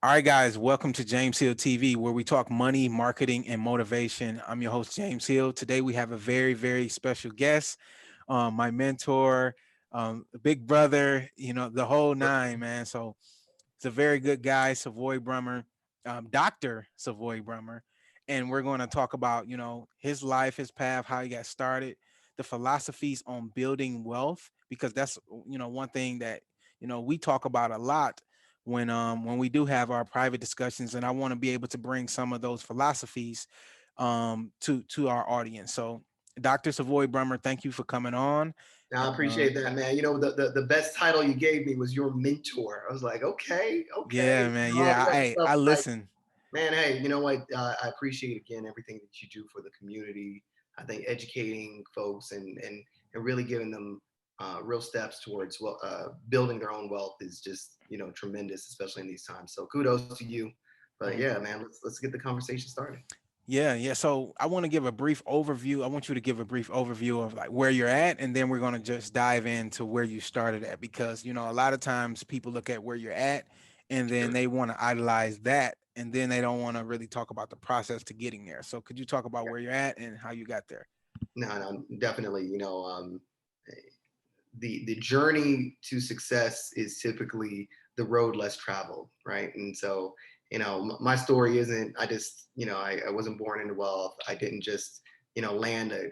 All right, guys, welcome to James Hill TV, where we talk money, marketing, and motivation. I'm your host, James Hill. Today, we have a very, very special guest, my mentor, big brother, the whole nine, man. So it's a very good guy, Savoy Brummer, Dr. Savoy Brummer. And we're going to talk about, his life, his path, how he got started, the philosophies on building wealth, because that's, one thing that, we talk about a lot when we do have our private discussions. And I want to be able to bring some of those philosophies to our audience. So Dr. Savoy Brummer, thank you for coming on. I appreciate that, man. The best title you gave me was your mentor. I was like, okay, okay. Yeah, man. Yeah, All that I stuff. Like, listen. man, hey, you know what? I appreciate again everything that you do for the community. I think educating folks and really giving them real steps towards building their own wealth is just tremendous, especially in these times. So kudos to you. But Mhm. yeah, man, let's get the conversation started. Yeah, yeah. So I want to give a brief overview. I want you to give a brief overview of like where you're at, and then we're going to just dive into where you started at, because a lot of times people look at where you're at and then Sure. they want to idolize that, and then they don't want to really talk about the process to getting there. So could you talk about where you're at and how you got there? No, no, definitely. The journey to success is typically the road less traveled, right? And so, my story isn't I just, I wasn't born into wealth. I didn't just, land a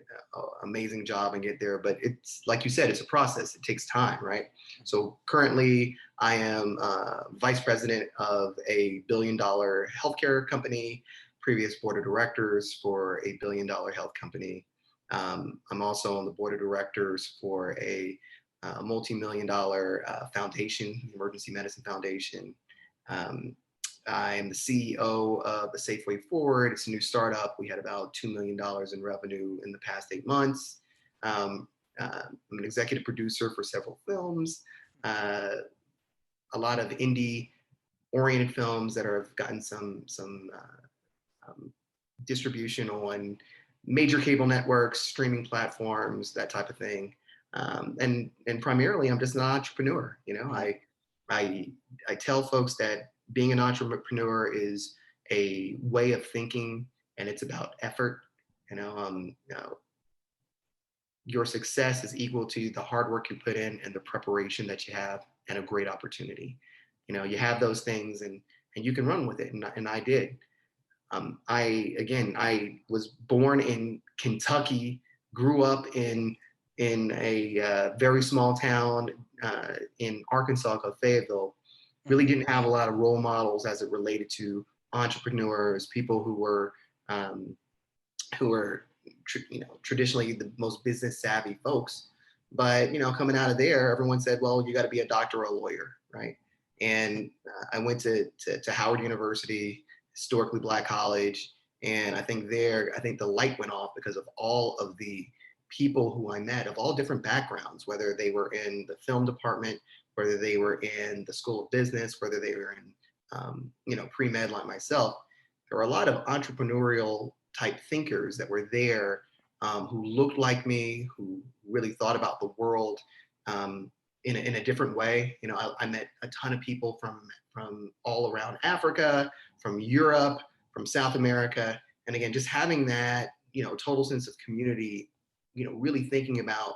amazing job and get there. But it's like you said, it's a process. It takes time, right? So currently, I am vice president of a $1 billion healthcare company. Previous board of directors for a $1 billion health company. I'm also on the board of directors for a multi-million dollar foundation, Emergency Medicine Foundation. Um, I am the CEO of the Safeway Forward. It's a new startup. We had about $2 million in revenue in the past 8 months. Um, I'm an executive producer for several films, uh, a lot of indie oriented films that have gotten some distribution on major cable networks, streaming platforms, that type of thing. And primarily, I'm just an entrepreneur. Mhm. I I tell folks that being an entrepreneur is a way of thinking, and it's about effort. Your success is equal to the hard work you put in and the preparation that you have and a great opportunity. You have those things, and you can run with it, and I did. I was born in Kentucky, grew up in a very small town in Arkansas called Fayetteville. Really Mhm. didn't have a lot of role models as it related to entrepreneurs, people um, who were traditionally the most business savvy folks. But coming out of there, everyone said, "Well, you got to be a doctor or a lawyer, right?" And I went to Howard University, historically black college, and I think the light went off because of all of the people who I met of all different backgrounds, whether they were in the film department, whether they were in the school of business, whether they were in pre med like myself. There were a lot of entrepreneurial type thinkers that were there, who looked like me, who really thought about the world in a different way. I met a ton of people from all around Africa, from Europe, from South America, and again, just having that total sense of community. Really thinking about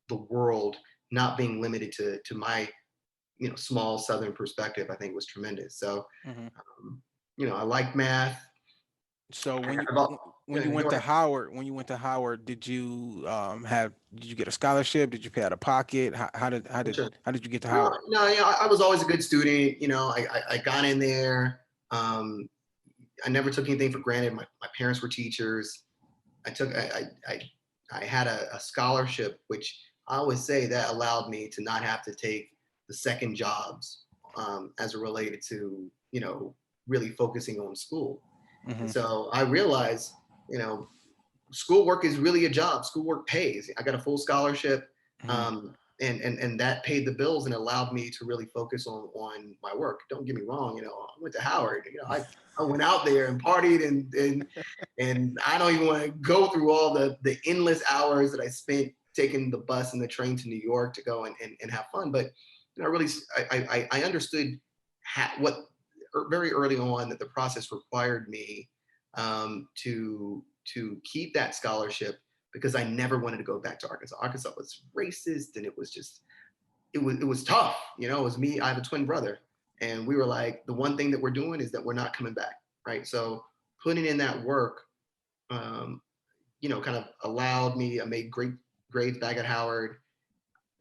the world not being limited to my small southern perspective, I think was tremendous. So Mhm. I like math. So when you I've al- when you went Go to ahead. Howard, did you get a scholarship? Did you pay out of pocket? Sure. How did you get to No, Howard? no, I was always a good student. I got in there. Um, I never took anything for granted. My parents were teachers. I took I had a scholarship, which I always say that allowed me to not have to take the second jobs, as it related to really focusing on school. And Mhm. so I realized, you know, schoolwork is really a job. Schoolwork pays. I got a full scholarship, Mhm. and that paid the bills and allowed me to really focus on my work. Don't get me wrong. I went to Howard. I went out there and partied, and I don't even want to go through all the endless hours that I spent taking the bus and the train to New York to go and have fun. But I really I understood what very early on that the process required me to keep that scholarship because I never wanted to go back to Arkansas. Arkansas was racist, and it was just it was tough. It was me. I have a twin brother, and we were like, the one thing that we're doing is that we're not coming back, right? So putting in that work, um, kind of allowed me. I made great grades back at Howard.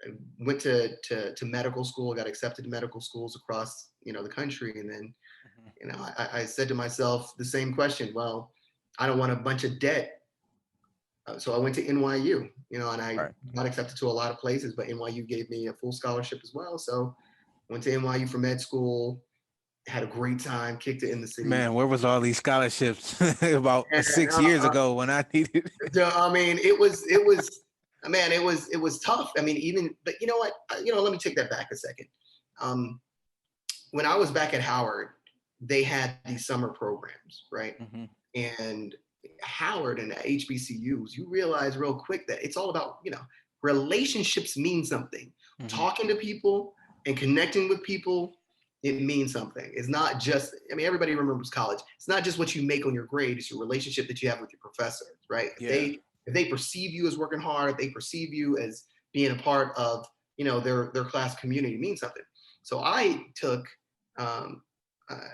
I went to medical school, got accepted to medical schools across the country, and then Mhm. I said to myself the same question. Well, I don't want a bunch of debt. So I went to NYU, and I Right. got accepted to a lot of places, but NYU gave me a full scholarship as well. So I went to NYU for med school, had a great time, kicked it in the city. Man, where was all these scholarships about And 6 years ago when I needed? so, I mean, man, it was tough. I mean, but you know what? Let me take that back a second. Um, when I was back at Howard, they had these summer programs, right? Hmm. And Howard and HBCUs, you realize real quick that it's all about, relationships mean something. Hmm. Talking to people and connecting with people, it means something. It's not just, I mean, everybody remembers college. It's not just what you make on your grade, it's your relationship that you have with your professors, right? If Yeah. they perceive you as working hard, if they perceive you as being a part of, their class community, it means something. So I took um, uh,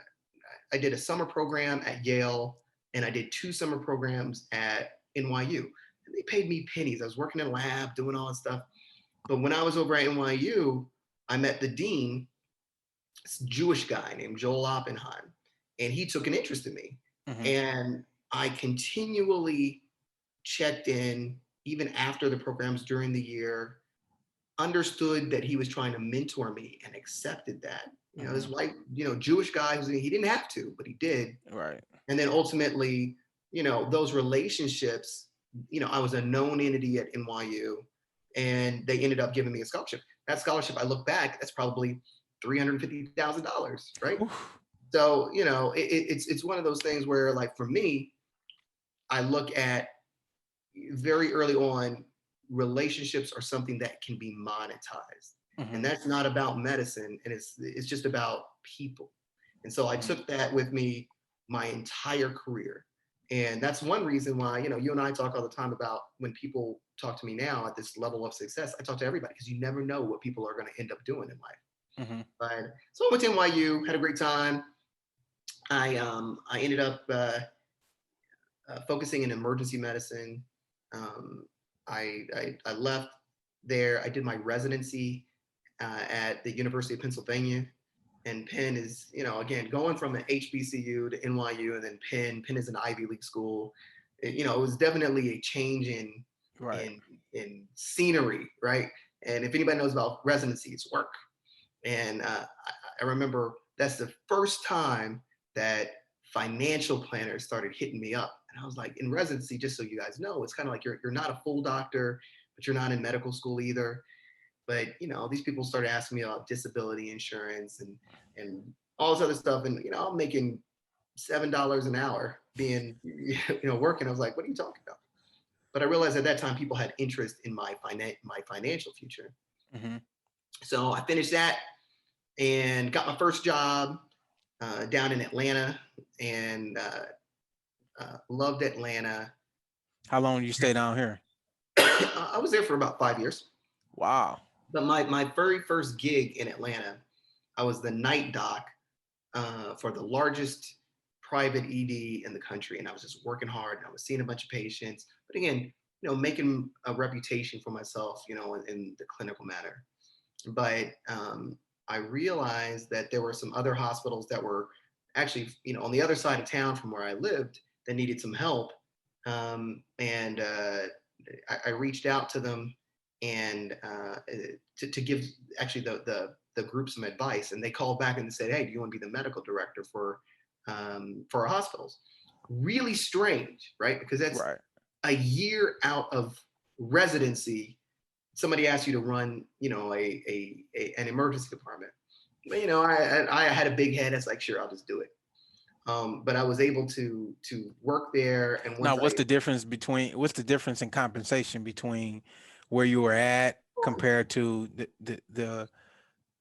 I did a summer program at Yale, and I did 2 summer programs at NYU. And they paid me pennies. I was working in a lab, doing all that stuff. But when I was over at NYU, I met the dean, this Jewish guy named Joel Oppenheim, and he took an interest in me. Hmm. And I continually checked in, even after the programs during the year, understood that he was trying to mentor me and accepted that. This Hmm. white, Jewish guy he didn't have to, but he did. Right. And then ultimately, those relationships, I was a known entity at NYU, and they ended up giving me a scholarship. That scholarship, I look back, that's probably $350,000, right? Oof. So, it's one of those things where, like, for me, I look at very early on, relationships are something that can be monetized. And Hmm. that's not about medicine, and it's just about people. And so I Hmm. took that with me my entire career. And that's one reason why, you and I talk all the time about when people talk to me now at this level of success, I talk to everybody because you never know what people are going to end up doing in life. Hmm. But so I went to NYU, had a great time. I ended up focusing in emergency medicine. Um, I left there. I did my residency at the University of Pennsylvania. And Penn is, again, going from an HBCU to NYU and then Penn is an Ivy League school. It was definitely a change Right. in in scenery, right? And if anybody knows about residency, it's work. And I remember that's the first time that financial planners started hitting me up. And I was like, in residency, just so you guys know, it's kind of like you're not a full doctor, but you're not in medical school either. But these people started asking me about disability insurance and all this other stuff. And I'm making $7 an hour being working. I was like, what are you talking about? But I realized at that time people had interest in my financial future. Hmm. So I finished that and got my first job down in Atlanta, and loved Atlanta. How long you stay down here? I was there for about 5 years. Wow. But my very first gig in Atlanta, I was the night doc for the largest private ED in the country, and I was just working hard, and I was seeing a bunch of patients. But again, making a reputation for myself, in the clinical matter. But I realized that there were some other hospitals that were actually, on the other side of town from where I lived that needed some help. And I reached out to them and to give actually the group some advice. And they called back and said, "Hey, do you want to be the medical director for our hospitals?" Really strange, right? Because that's Right. a year out of residency. Somebody asks you to run, an emergency department. But I had a big head. It's like, sure, I'll just do it. But I was able to work there, and Now, once I what's the difference in compensation between where you were at compared to the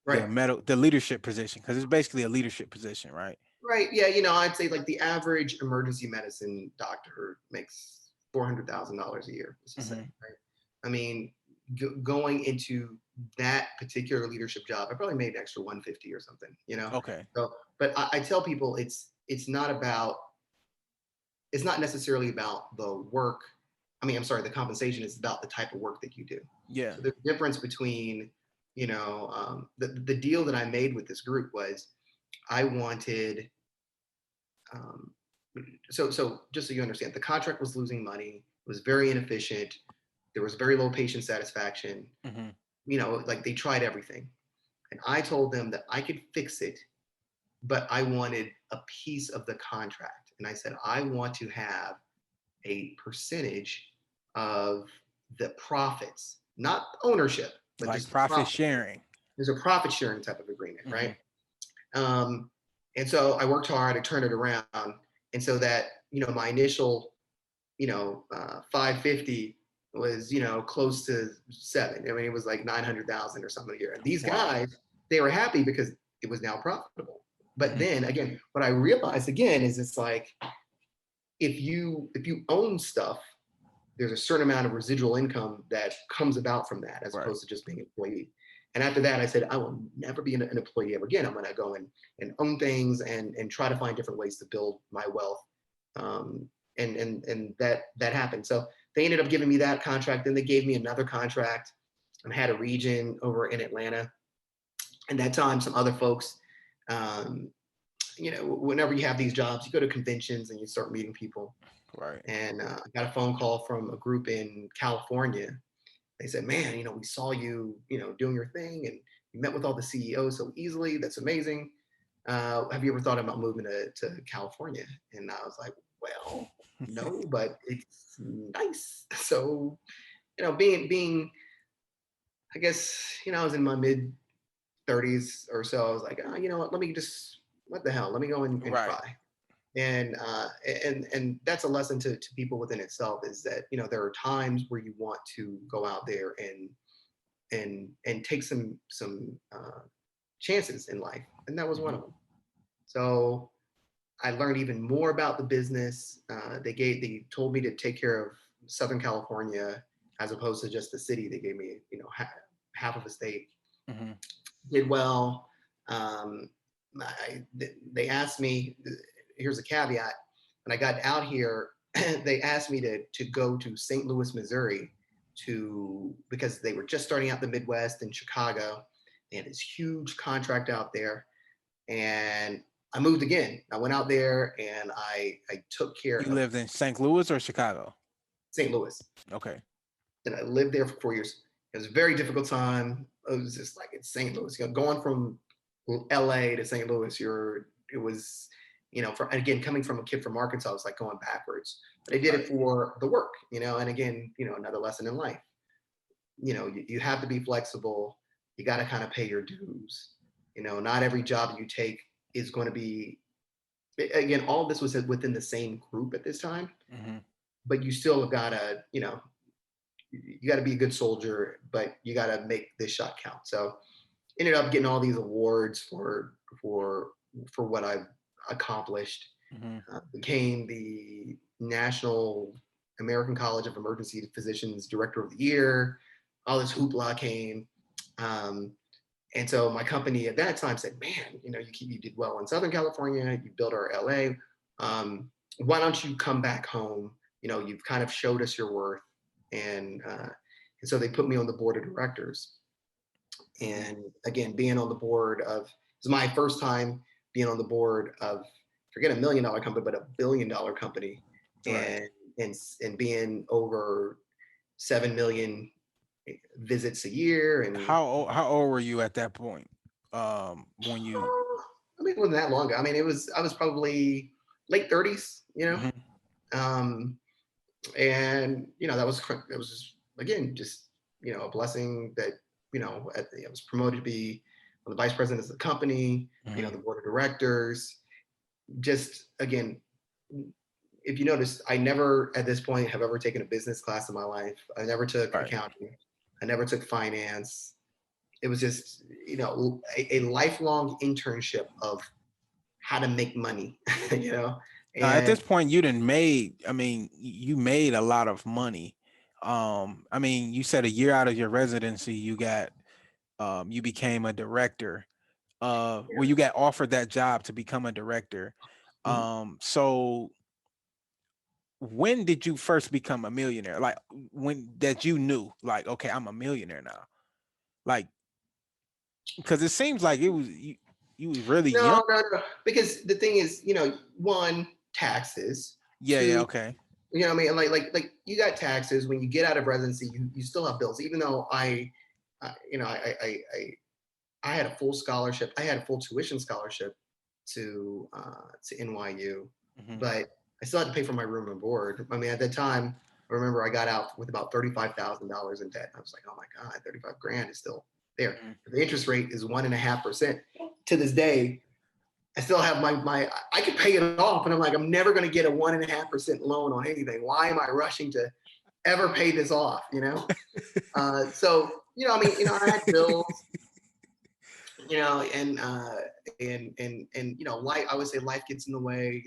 Right. the leadership position, because it's basically a leadership position, right? Right. Yeah. I'd say like the average emergency medicine doctor makes $400,000 a year. Let's just say. Hmm. Right. I mean, going into that particular leadership job, I probably made an extra 150 or something. Okay. So, but I tell people it's not about it's not necessarily about the work. I mean, I'm sorry, the compensation is about the type of work that you do. Yeah. So the difference between, the deal that I made with this group was I wanted, um, so just so you understand, the contract was losing money, it was very inefficient, there was very low patient satisfaction. Hmm. Like they tried everything. And I told them that I could fix it, but I wanted a piece of the contract. And I said, I want to have a percentage of the profits, not ownership, but Like just the profit profit. sharing. There's a profit sharing type of agreement, Hmm. right? Um, and so I worked hard, I turned it around. And so that, my initial, 550 was, close to seven. I mean, it was like 900,000 or something a year. And these Wow. guys, they were happy because it was now profitable. But Hmm. then again, what I realized again is it's like if you own stuff, there's a certain amount of residual income that comes about from that as Right. opposed to just being an employee. And after that, I said, I will never be an employee ever again. I'm going to go and own things and try to find different ways to build my wealth. Um, and that happened. So they ended up giving me that contract. Then they gave me another contract. I had a region over in Atlanta. And that time, some other folks, um, whenever you have these jobs, you go to conventions and you start meeting people. Right. And I got a phone call from a group in California. They said, "Man, we saw you, doing your thing, and you met with all the CEOs so easily. That's amazing. Have you ever thought about moving to California?" And I was like, "Well, no, but it's nice." So, being, I guess, I was in my mid 30s or so. I was like, oh, you know what? Let me just, what the hell? Let me go and Right. try. And that's a lesson to people within itself is that there are times where you want to go out there and take some chances in life, and that was one Hmm. of them. So I learned even more about the business. They told me to take care of Southern California as opposed to just the city. They gave me half of a state. Hmm. Did well. Um, they asked me. Here's a caveat. When I got out here, they asked me to go to St. Louis, Missouri, because they were just starting out the Midwest in Chicago. They had this huge contract out there, and I moved again. I went out there and I took care You of lived in St. Louis or Chicago? St. Louis, Okay. and I lived there for 4 years. It was a very difficult time. It was just like it's St. Louis. Going from LA to St. Louis, it was, again, coming from a kid from Arkansas, it was like going backwards. But I did it Right. for the work, and again, another lesson in life. You have to be flexible. You got to kind of pay your dues. Not every job you take is going to be, again, all this was within the same group at this time, Hmm. but you still gotta, you got to be a good soldier, but you got to make this shot count. So ended up getting all these awards for what I've accomplished. Hmm. Became the National American College of Emergency Physicians Director of the Year. All this hoopla came. Um, and so my company at that time said, "Man, you did well in Southern California. You built our LA. Why don't you come back home? You've kind of showed us your worth." And so they put me on the board of directors. Hmm. And again, being on the board of it's my first time being on the board of forget $1 million company, but $1 billion company, Right. and being over 7 million visits a year. And How old were you at that point? When you. I mean, it wasn't that long ago. I mean, I was probably late 30s, Hmm. um, and that was just, again, just a blessing that I was promoted to be the vice president of the company, Hmm. the board of directors. Just again, if you notice, I never at this point have ever taken a business class in my life. I never took Right. accounting. I never took finance. it was just, a lifelong internship of how to make money, you know, Now, at and this point, you didn't made. I mean, you made a lot of money. I mean, you said a year out of your residency, you became a director. Well, you got offered that job to become a director. So when did you first become a millionaire? Like when that you knew, like, okay, I'm a millionaire now. Like, because it seems like you was really young. no, because the thing is, one, taxes, Yeah, yeah, two, okay. what I mean, like you got taxes when you get out of residency, you still have bills. Even though I had a full scholarship, I had a full tuition scholarship to NYU, Hmm. but I still had to pay for my room and board. I mean, at that time, I remember I got out with about $35,000 in debt. I was like, oh my god, 35 grand is still there. Hmm. The interest rate is 1.5%. To this day, I still have my I could pay it off, and I'm like, I'm never going to get a 1.5% loan on anything. Why am I rushing to ever pay this off? So I mean, I had bills, and life. I would say life gets in the way,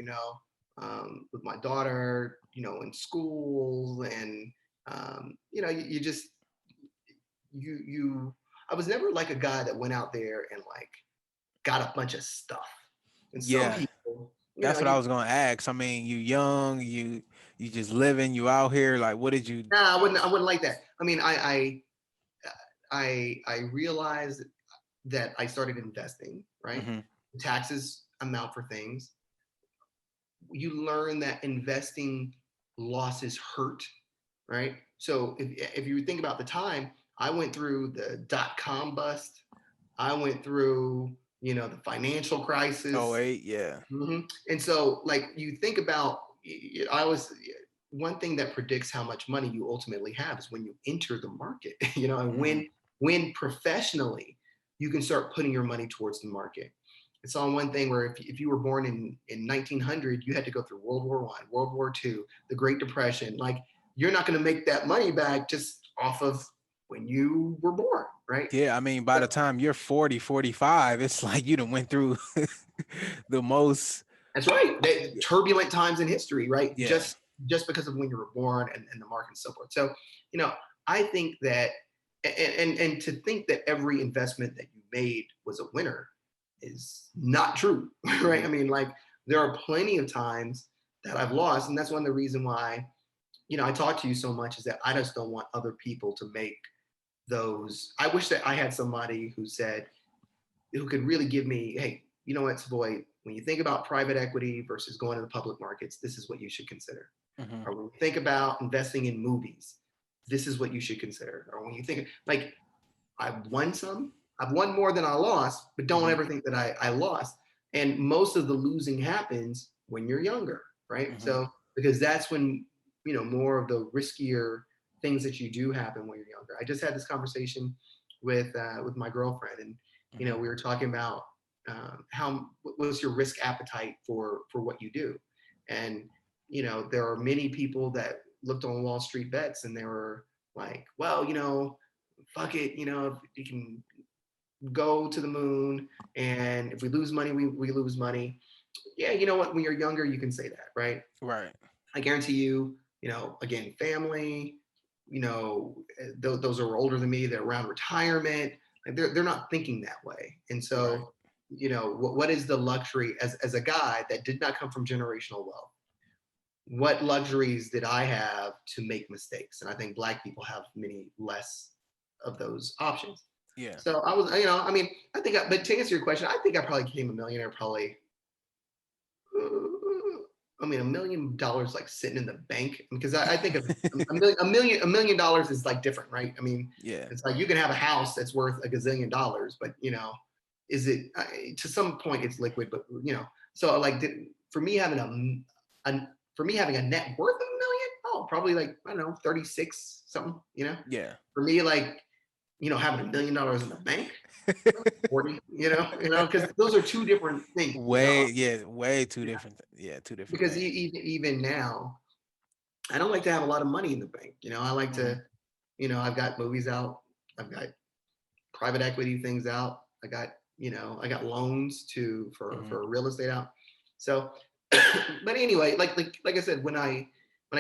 with my daughter, in school, and you just you. I was never like a guy that went out there and like got a bunch of stuff. And some Yeah, people, that's what I you was gonna ask. I mean, you young, you just living, you out here. Like, what did you? nah, I wouldn't like that. I mean, I realized that I started investing, right? Hmm. Taxes amount for things. You learn that investing losses hurt, right? So if you think about the time, I went through the dot-com bust. I went through, the financial Oh, crisis. wait, yeah. And so, like, you think about, I was one thing that predicts how much money you ultimately have is when you enter the market, and Hmm. when professionally you can start putting your money towards the market. It's on one thing where if you were born in 1900, you had to go through World War I, World War II, the Great Depression. Like, you're not going to make that money back just off of when you were born, right? Yeah, I mean, by the time you're 40, 45, it's like you done went through the most. That's right. Turbulent times in history, right? Yeah. Just because of when you were born and the market and so forth. So, I think that, and to think that every investment that you made was a winner is not true, right? I Hmm. mean, like, there are plenty of times that I've lost, and that's one of the reasons why, I talk to you so much, is that I just don't want other people to make those. I wish that I had somebody who could really give me, hey, you know what, Savoy, when you think about private equity versus going to the public markets, this is what you should consider. Hmm. Or when you think about investing in movies, this is what you should consider. Or when you think, like, I've won some, I've won more than I lost, but don't Hmm. ever think that I lost. And most of the losing happens when you're younger, right? Hmm. So, because that's when, more of the riskier things that you do happen when you're younger. I just had this conversation with my girlfriend, and Hmm. we were talking about how what's your risk appetite for what you do, and there are many people that looked on Wall Street bets and they were like, well, fuck it, if you can go to the moon, and if we lose money, we lose money. Yeah, you know what? When you're younger, you can say that, right? Right. I guarantee you, again, family, those are older than me, they're around retirement. Like, they're not thinking that way. And Right. so, what is the luxury as a guy that did not come from generational wealth? What luxuries did I have to make mistakes? And I think Black people have many less of those options. Yeah. So I was, I mean, but to answer your question, I think I probably became a millionaire probably, I mean, $1 million like sitting in the bank, because I think of $1 million is like different, right? I mean, Yeah. it's like you can have a house that's worth a gazillion dollars, but is it to some point it's liquid, but so like for me having for me having a net worth of $1 million, oh, probably like, I don't know, 36 something, Yeah. for me, like, having $1 million in the bank, 40, because those are two different things, Way, yeah, way too different. Yeah, two different because things. even now, I don't like to have a lot of money in the bank. I like Hmm. to, I've got movies out, I've got private equity things out. I got loans Mm-hmm. for real estate out. So, but anyway, like I said, when I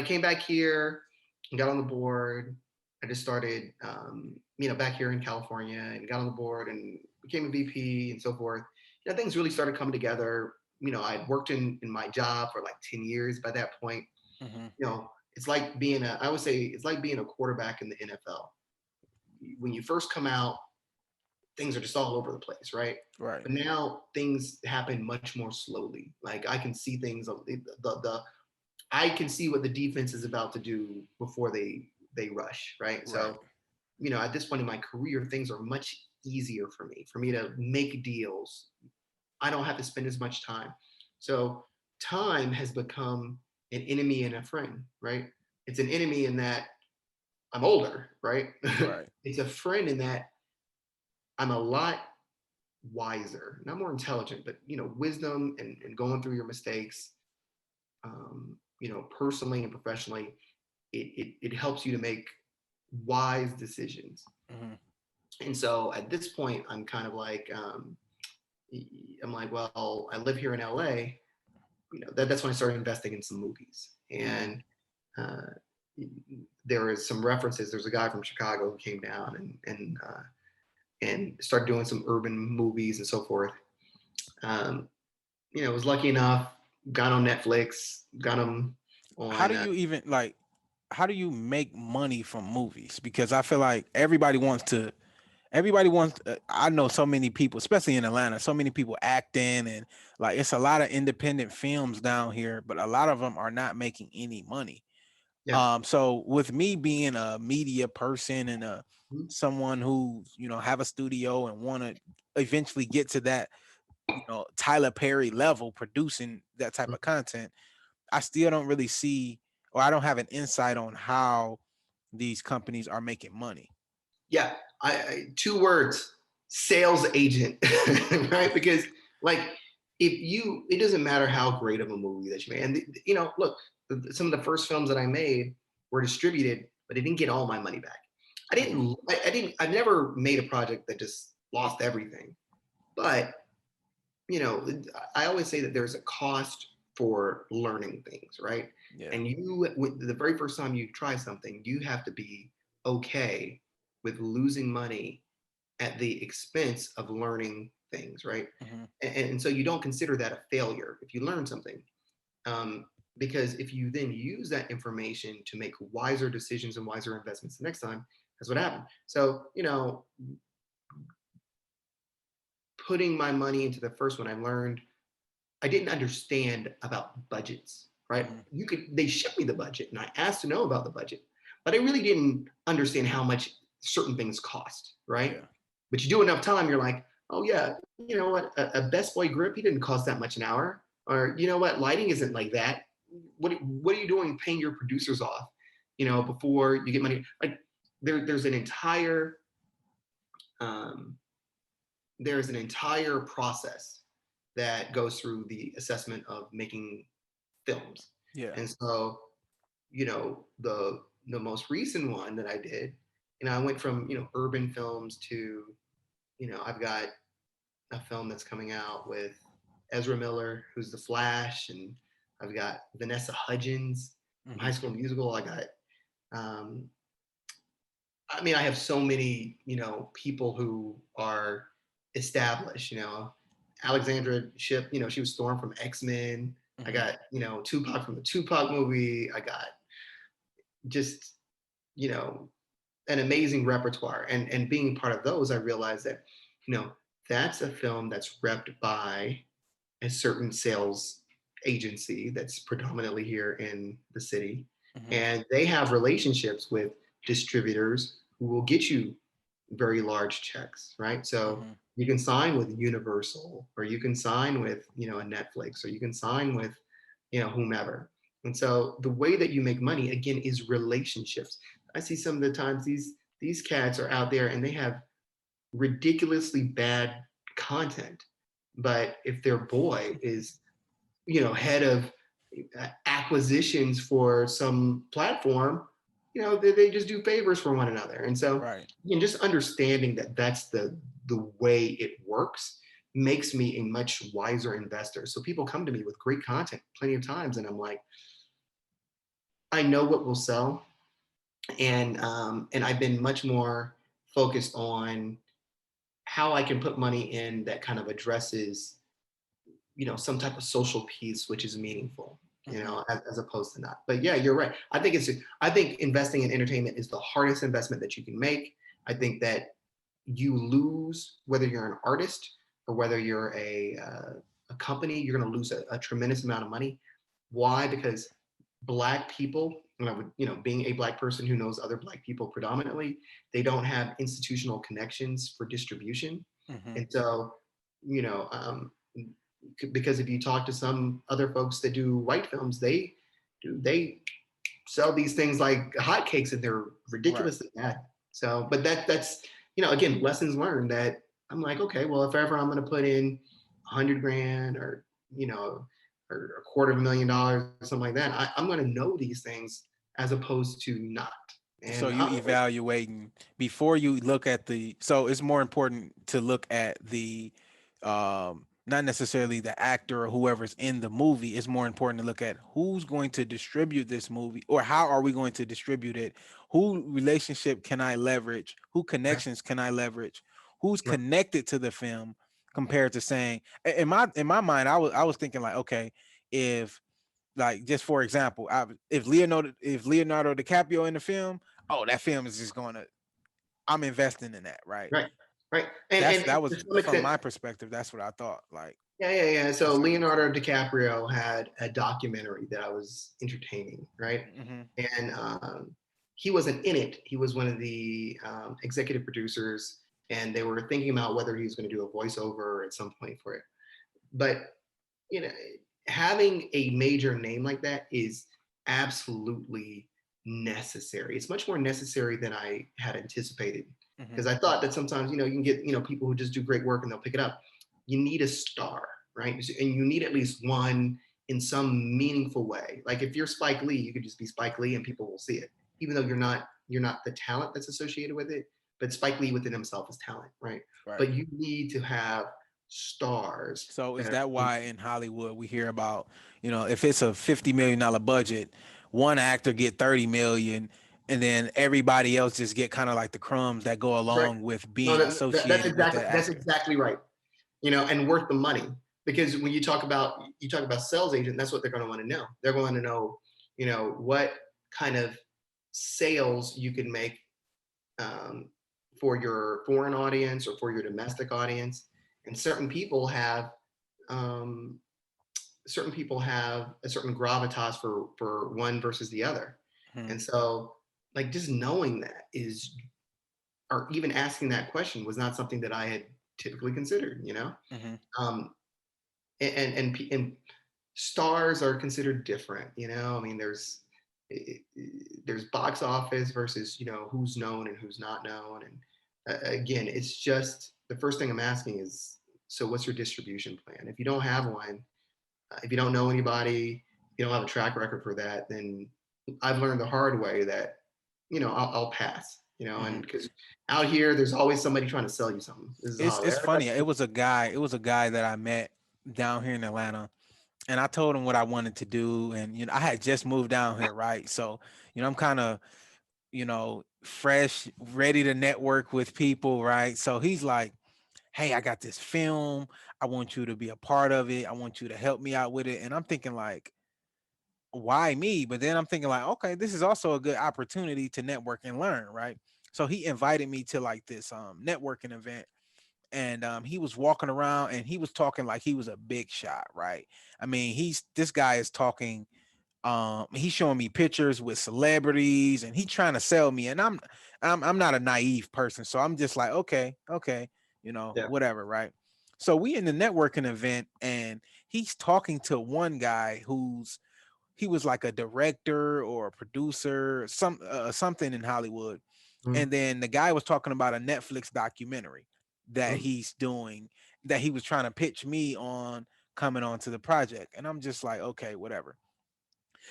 came back here and got on the board, I just started, back here in California and got on the board and became a VP and so forth. Things really started coming together. I'd worked in my job for like 10 years by that point. Mm-hmm. It's like I would say it's like being a quarterback in the NFL. When you first come out, things are just all over the place, right? Right. But now things happen much more slowly. Like I can see things, I can see what the defense is about to do before they rush, right? Right. So, at this point in my career, things are much easier for me to make deals. I don't have to spend as much time. So time has become an enemy and a friend, right? It's an enemy in that I'm older, right? Right. It's a friend in that I'm a lot wiser, not more intelligent, but wisdom and going through your mistakes, personally and professionally, it helps you to make wise decisions. Mm-hmm. And so at this point, I'm like, well, I live here in LA. That's when I started investing in some movies, Mm-hmm. and uh, there was some references. There's a guy from Chicago who came down and started doing some urban movies and so forth. Um, was lucky enough, got on Netflix, got them How on. do you even like? How do you make money from movies? Because I feel like everybody wants to. Everybody wants. I know so many people, especially in Atlanta. So many people acting and like it's a lot of independent films down here, but a lot of them are not making any money. Yeah. So with me being a media person and Mhm. someone who have a studio and want to eventually get to that Tyler Perry level producing that type of content, I still don't really see, or I don't have an insight on how these companies are making money. Yeah. Two words: sales agent, right? Because like it doesn't matter how great of a movie that you made, and look, some of the first films that I made were distributed, but I didn't get all my money back. Hmm. I never made a project that just lost everything, but you know, I always say that there's a cost for learning things, right? Yeah. And the very first time you try something, you have to be okay with losing money at the expense of learning things, right? Hmm. And so you don't consider that a failure if you learn something. Um, because if you then use that information to make wiser decisions and wiser investments the next time, that's what happened. So, putting my money into the first one, I didn't understand about budgets, right? Hmm. They shipped me the budget and I asked to know about the budget, but I really didn't understand how much certain things cost, right? Yeah. But you do enough time, you're like, oh yeah, you know what? A Best Boy grip, he didn't cost that much an hour. Or you know what? Lighting isn't like that. What are you doing paying your producers off, before you get money? Like there's an entire um, there's an entire process that goes through the assessment of making films. Yeah. And so, the most recent one that I did, I went from, urban films to, I've got a film that's coming out with Ezra Miller, who's the Flash, and I've got Vanessa Hudgens from High Hmm. School Musical. Um, I have so many, people who are established, Alexandra Shipp, she was Storm from X-Men. I Hmm. got, Tupac from the Tupac movie. I got just, you know, an amazing repertoire. And being part of those, I realized that, that's a film that's repped by a certain sales agency that's predominantly here in the city. Hmm. And they have relationships with distributors who will get you very large checks, right? So Hmm. you can sign with Universal, or you can sign with, a Netflix, or you can sign with, whomever. And so the way that you make money again is relationships. I see some of the times these cats are out there and they have ridiculously bad content. But if their boy is, head of acquisitions for some platform, they just do favors for one another. And so, Right. just understanding that that's the way it works makes me a much wiser investor. So people come to me with great content plenty of times, and I'm like, I know what will sell, and I've been much more focused on how I can put money in that kind of addresses, some type of social piece which is meaningful, Hmm. as opposed to not. But yeah, you're right. I think investing in entertainment is the hardest investment that you can make. I think that you lose whether you're an artist or whether you're a company. You're going to lose a tremendous amount of money. Why? Because black people, being a black person who knows other black people predominantly, they don't have institutional connections for distribution. Hmm. And so, you know um, because if you talk to some other folks that do white films, they sell these things like hotcakes, and they're Right. ridiculously bad. So, but that's again, lessons learned. That I'm like, okay, well, if ever I'm going to put in 100 grand, or you know or $250,000 or something like that, I'm going to know these things as opposed to not. So And you evaluating before you look at the, so it's more important to look at the not necessarily the actor or whoever's in the movie. It's more important to look at who's going to distribute this movie, or how are we going to distribute it? Who relationship can I leverage? Who connections can I leverage? Who's connected to the film, compared to saying, in my mind, I was thinking like, okay, if, like, just for example, if Leonardo DiCaprio in the film, oh, that film is just gonna, I'm investing in that, right? right, right, and That to was some from extent, my perspective. That's what I thought. Like, yeah, yeah, yeah. So that's how you Leonardo feel. DiCaprio had a documentary that I was entertaining, right? Hmm. And he wasn't in it. He was one of the executive producers, and they were thinking about whether he was going to do a voiceover at some point for it. But you know, having a major name like that is absolutely necessary. It's much more necessary than I had anticipated, Hmm. because I thought that sometimes, you can get, people who just do great work and they'll pick it up. You need a star, right? And you need at least one in some meaningful way. Like if you're Spike Lee, you could just be Spike Lee and people will see it, even though you're not the talent that's associated with it. But Spike Lee within himself is talent, right? Right. But you need to have stars So is that that are why in Hollywood we hear about, if it's a $50 million budget, one actor get 30 million, and then everybody else just get kind of like the crumbs that go right. along with No, being associated with that that's actor. exactly right. And worth the money, because when you talk about sales agent, that's what they're going to want to know. They're going to know, what kind of sales you can make, um, for your foreign audience or for your domestic audience. And um, certain people have a certain gravitas for one versus the other. Hmm. And so, like, just knowing that is, or even asking that question, was not something that I had typically considered. Hmm. Um, and stars are considered different. I mean, there's box office versus who's known and who's not known. And again, it's just the first thing I'm asking is, so what's your distribution plan? If you don't have one, if you don't know anybody, you don't have a track record for that, then I've learned the hard way that I'll pass. And Hmm. because out here, there's always somebody trying to sell you something. This is It's how it's funny. everybody. It was a guy that I met down here in Atlanta, and I told him what I wanted to do, and I had just moved down here, right? So I'm kind of, fresh, ready to network with people, right? So he's like, hey, I got this film. I want you to be a part of it. I want you to help me out with it. And I'm thinking like, why me? But then I'm thinking like, okay, this is also a good opportunity to network and learn, right? So he invited me to like this networking event, and he was walking around and he was talking like he was a big shot, right? I mean, this guy is talking, he's showing me pictures with celebrities and he's trying to sell me, and I'm not a naive person, so I'm just like, okay, Yeah. whatever, right? So we in the networking event, and he's talking to one guy he was like a director or a producer, something in Hollywood. Mhm. And then the guy was talking about a Netflix documentary that Mhm. he's doing, that he was trying to pitch me on coming onto the project. And I'm just like, okay, whatever.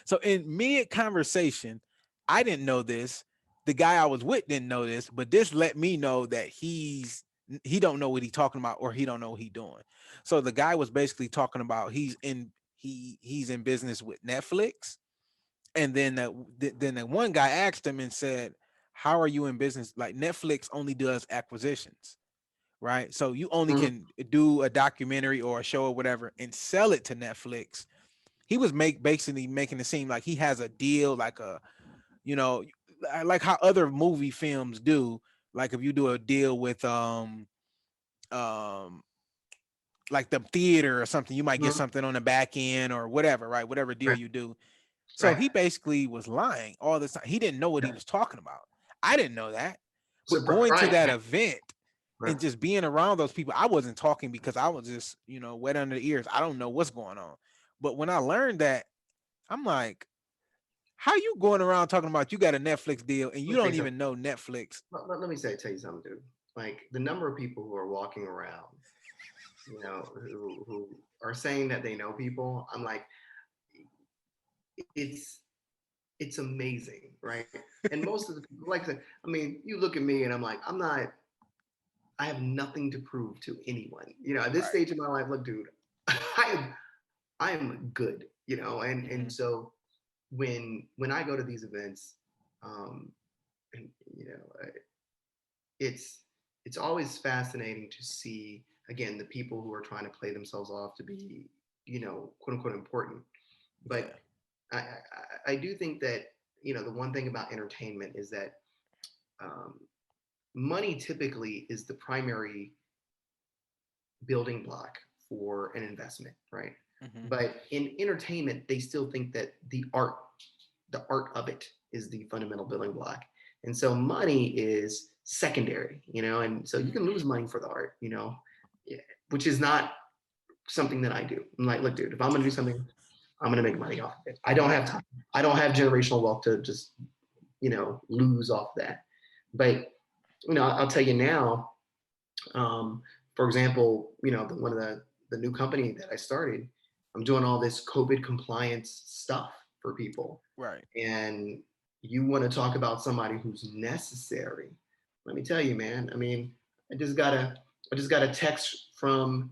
So in mid conversation, I didn't know this. The guy I was with didn't know this, but this let me know that he don't know what he's talking about, or he don't know what he's doing. So the guy was basically talking about he's in business with Netflix, and then the one guy asked him and said, "How are you in business? Like Netflix only does acquisitions, right? So you only Mhm. can do a documentary or a show or whatever and sell it to Netflix." He was basically making it seem like he has a deal, like a, you know, like how other movie films do. Like if you do a deal with um like the theater or something, you might get Mhm. something on the back end or whatever, right? Whatever deal Right. you do. So Right. he basically was lying all this time. He didn't know what he Yeah. was talking about. I didn't know that. So But going to right. that event Right. and just being around those people, I wasn't talking because I was just, wet under the ears. I don't know what's going on. But when I learned that, I'm like, how you going around talking about you got a Netflix deal and Let you me tell don't you something. even know Netflix? Let me tell you something, dude. Like the number of people who are walking around, who are saying that they know people. I'm like, it's it's amazing, right? And most of the people, like I said, I mean, you look at me and I'm like, I have nothing to prove to anyone. At this Right. stage of my life, look, dude, I am good, and Mm-hmm. so when I go to these events, um, and it's it's always fascinating to see again the people who are trying to play themselves off to be quote unquote important. But Yeah. I do think that the one thing about entertainment is that um, money typically is the primary building block for an investment, right? Mm-hmm. But in entertainment, they still think that the art of it is the fundamental building block. And so money is secondary, and so you Mm-hmm. can lose money for the art, yeah, which is not something that I do. I'm like, look, dude, if I'm gonna do something, I'm gonna make money off of it. I don't have Right. time. I don't have generational wealth to just, lose off that. But I'll tell you now, um, for example, one of the new company that I started, I'm doing all this COVID compliance stuff for people. Right. And you want to talk about somebody who's necessary. Let me tell you, man. I mean, I just got a I just got a text from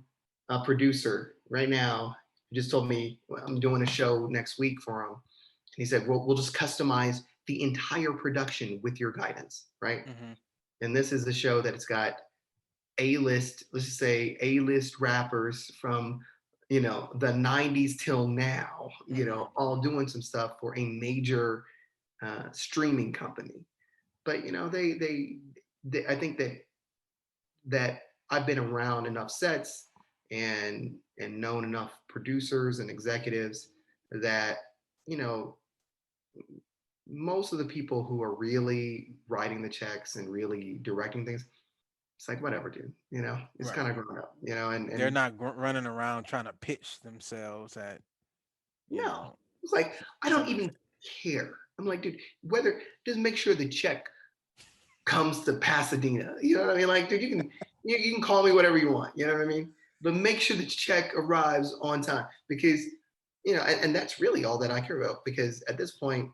a producer right now. He just told me, well, I'm doing a show next week for him. And he said, well, we'll just customize the entire production with your guidance, right? Mm-hmm. And this is a show that it's got A-list, let's just say A-list rappers from the 90s till now, Mm-hmm. all doing some stuff for a major streaming company. But they I think that I've been around enough sets and known enough producers and executives that you know most of the people who are really writing the checks and really directing things, it's like whatever, dude. It's Right. kind of grown up. They're And not running around trying to pitch themselves at, you no, know, it's like I don't someone. even care. I'm like, dude, whether just make sure the check comes to Pasadena. You know what I mean? Like, dude, you can call me whatever you want. You know what I mean? But make sure the check arrives on time because and that's really all that I care about. Because at this point,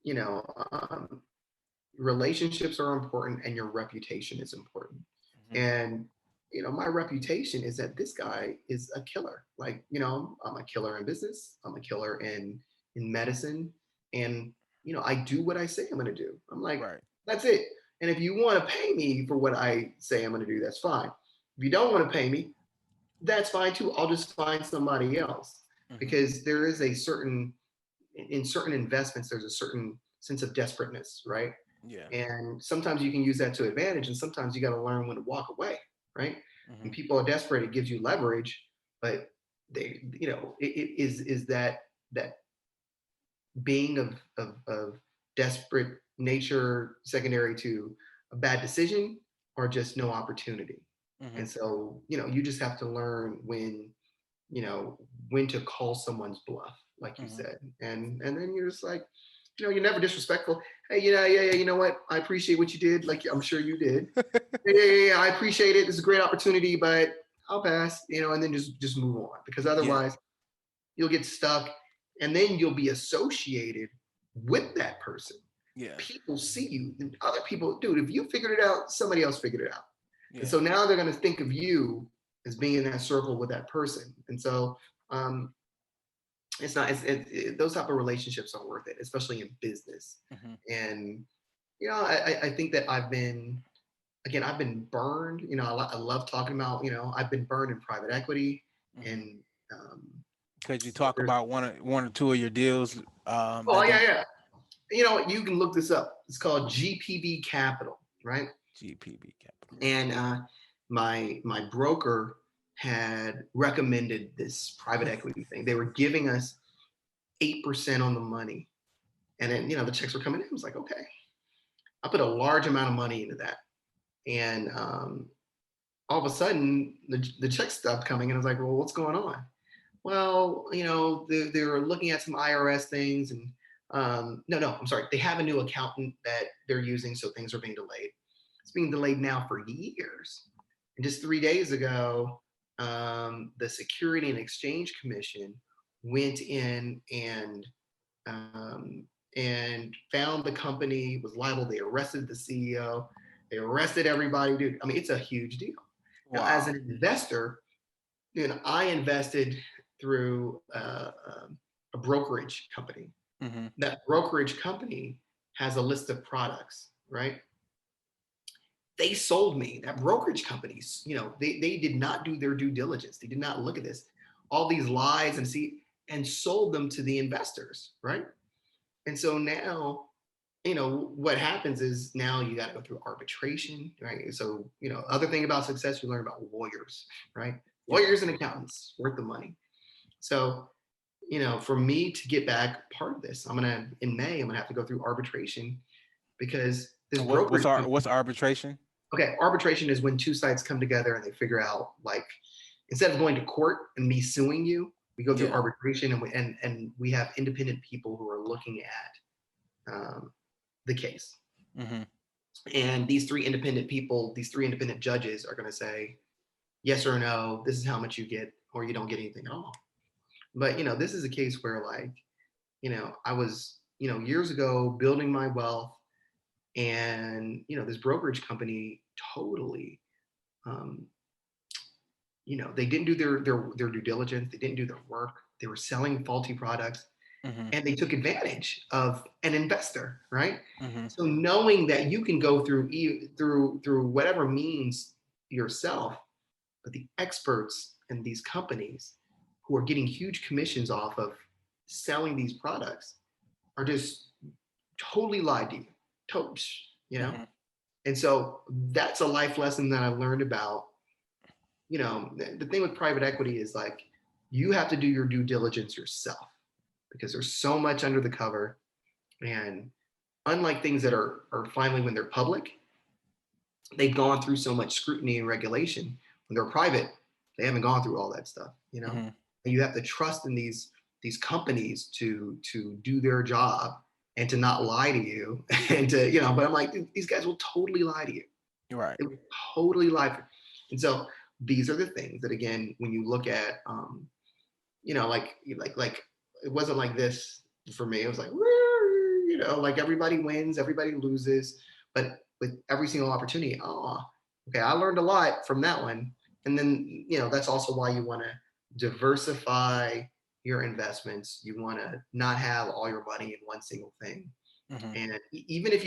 you know, um, relationships are important and your reputation is important. Mm-hmm. And my reputation is that this guy is a killer. Like, I'm a killer in business. I'm a killer in medicine, and I do what I say I'm going to do. I'm like, Right. that's it. And if you want to pay me for what I say I'm going to do, that's fine. If you don't want to pay me, that's fine too. I'll just find somebody else Mm-hmm. because there is a certain in certain investments there's a certain sense of desperateness, right? Yeah. And sometimes you can use that to advantage, and sometimes you got to learn when to walk away, right? When Mm-hmm. people are desperate, it gives you leverage, but is that being of desperate nature secondary to a bad decision or just no opportunity. Mm-hmm. And so you just have to learn you know when to call someone's bluff, like you Mm-hmm. said, and then you're just like, you're never disrespectful. Hey, yeah, you know what? I appreciate what you did. Like I'm sure you did. Yeah, I appreciate it. It's a great opportunity, but I'll pass. And then just move on because Yeah. otherwise you'll get stuck, and then you'll be associated with that person. Yeah. People see you, and other people, dude, if you figured it out, somebody else figured it out. And Yeah. so now they're going to think of you as being in that circle with that person. And so um, it's not, those type of relationships aren't worth it, especially in business. Hmm. And, I think that I've been burned. I love talking about, I've been burned in private equity Hmm. and, um, Could you talk about one or two of your deals oh that yeah, didn't? yeah. You can look this up. It's called GPB Capital, right? GPB Capital. And my broker had recommended this private equity thing. They were giving us 8% on the money, and then the checks were coming in. I was like, okay, I put a large amount of money into that, and all of a sudden the checks stopped coming, and I was like, well, what's going on? Well, they're looking at some IRS things, and no, I'm sorry, they have a new accountant that they're using, so things are being delayed. It's being delayed now for years. And just 3 days ago, the Security and Exchange Commission went in and found the company was liable. They arrested the CEO. They arrested everybody, dude. I mean, it's a huge deal. Now, as Wow. an investor, I invested through a brokerage company. Hmm. That brokerage company has a list of products, right? They sold me that brokerage companies. They did not do their due diligence. They did not look at this, all these lies and sold them to the investors, right? And so now, what happens is now you got to go through arbitration, right? So, other thing about success, you learn about lawyers, right? Yeah. Lawyers and accountants worth the money. So, for me to get back part of this, in May, I'm gonna have to go through arbitration because this brokerage What's arbitration? okay, arbitration is when two sides come together and they figure out, like, instead of going to court and me suing you, we go through Yeah. arbitration, and we have independent people who are looking at the case. Hmm. And these three independent judges are going to say yes or no. This is how much you get, or you don't get anything at all. But this is a case where, like, I was years ago building my wealth, and this brokerage company totally um, they didn't do their due diligence. They didn't do their work. They were selling faulty products, Hmm. and they took advantage of an investor, right? Hmm. So knowing that you can go through whatever means yourself, but the experts in these companies who are getting huge commissions off of selling these products are just totally lied to you, totes, you know. Hmm. And so that's a life lesson that I've learned about. The thing with private equity is, like, you have to do your due diligence yourself because there's so much under the cover. And unlike things that are finally, when they're public, they've gone through so much scrutiny and regulation. When they're private, they haven't gone through all that stuff. Hmm. And you have to trust in these companies to do their job and to not lie to you and but I'm like, dude, these guys will totally lie to you. Right. They will totally lie for you. And so these are the things that, again, when you look at like it wasn't like this for me. It was like, like, everybody wins, everybody loses, but with every single opportunity, oh, okay, I learned a lot from that one. And then that's also why you want to diversify your investments. You want to not have all your money in one single thing. Hmm. And even if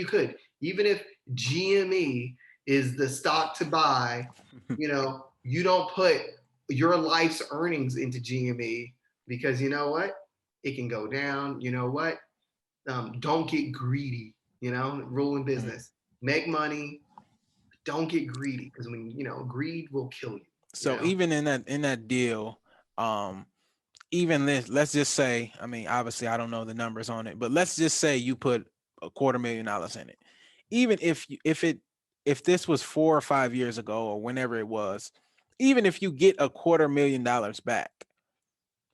GME is the stock to buy, you don't put your life's earnings into GME, because you know what? It can go down. You know what? Don't get greedy. Rule in Hmm. business: make money, don't get greedy, because when greed will kill you. You So know, even in that deal, um, even let's just say, I mean, obviously I don't know the numbers on it, but let's just say you put $250,000 in it. Even if this was 4 or 5 years ago or whenever it was, even if you get $250,000 back,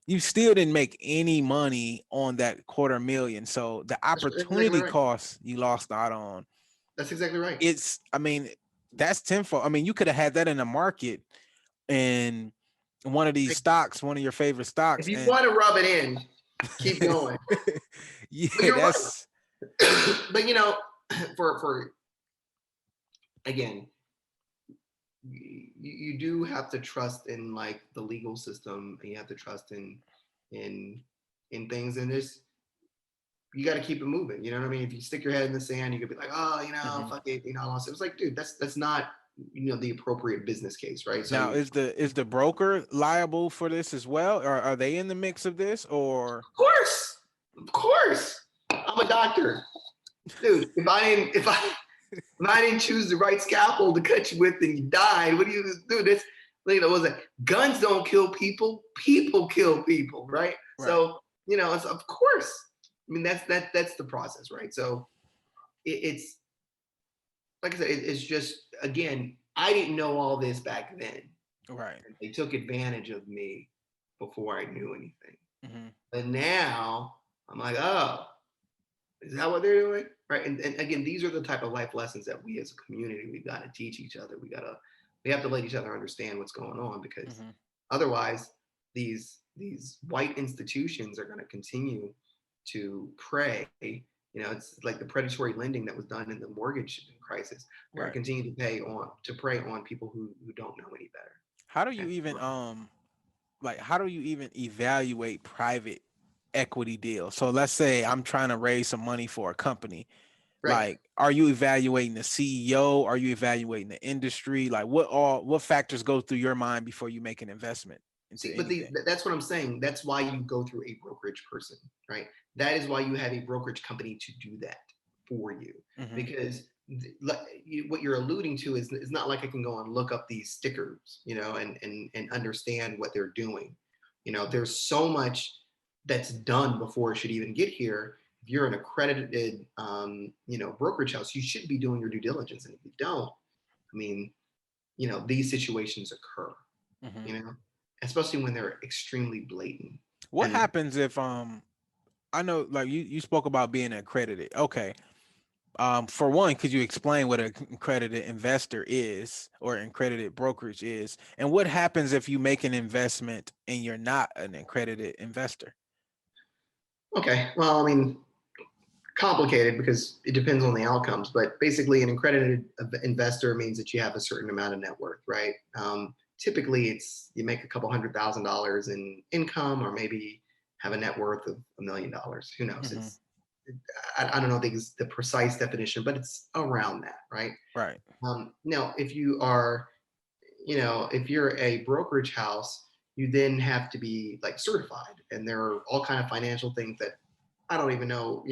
you still didn't make any money on that 250,000. So the that's exactly opportunity right. cost you lost out on, That's exactly right. I mean, that's tenfold. I mean, you could have had that in the market and one of these stocks, one of your favorite If stocks, you and want to rub it in, keep going. But yeah, you're right. But for again, you do have to trust in like the legal system, and you have to trust in in things, and there's you got to keep it moving. You know what I mean? If you stick your head in the sand, you could be like, oh, Hmm. fuck it, I lost it. It was like, dude, that's not the appropriate business case, right? So Now, is the broker liable for this as well, or are they in the mix of this, or? of course, I'm a doctor, dude. If I didn't choose the right scalpel to cut you with and you died, what do you do? This, was it? Guns don't kill people. People kill people, right? Right. So, it's of course. I mean, that's the process, right? So it's like I said, it's just again, I didn't know all this back then. Right. And they took advantage of me before I knew anything. Hmm. But now I'm like, oh, is that what they're doing? Right. And again, these are the type of life lessons that we as a community, we've got to teach each other. We have to let each other understand what's going on, because Hmm. otherwise these white institutions are going to continue to prey. It's like the predatory lending that was done in the mortgage crisis. They're going Right. to continue to prey on people who don't know any better. How do you And even like how do you even evaluate private equity deals? So let's say I'm trying to raise some money for a company. right. Like, are you evaluating the CEO? Are you evaluating the industry? Like, what factors go through your mind before you make an investment into See, but anything? that's what I'm saying. That's why you go through a brokerage person, right? That is why you have a brokerage company to do that for you. Hmm. Because what you're alluding to is not like I can go and look up these stickers, and understand what they're doing. There's so much that's done before it should even get here. If you're an accredited, brokerage house, you should be doing your due diligence. And if you don't, I mean, these situations occur, Hmm. you know, especially when they're extremely blatant. What And happens if I know, like, you spoke about being accredited. Okay. For one, could you explain what an accredited investor is or accredited brokerage is? And what happens if you make an investment and you're not an accredited investor? okay, well, I mean, complicated because it depends on the outcomes, but basically, an accredited investor means that you have a certain amount of net worth, right? Typically, it's you make a couple $100,000 in income, or maybe have a net worth of $1 million. Who knows? Hmm. I don't know the precise definition, but it's around that, right? Right. Now, if you're a brokerage house, you then have to be like certified, and there are all kind of financial things that I don't even know,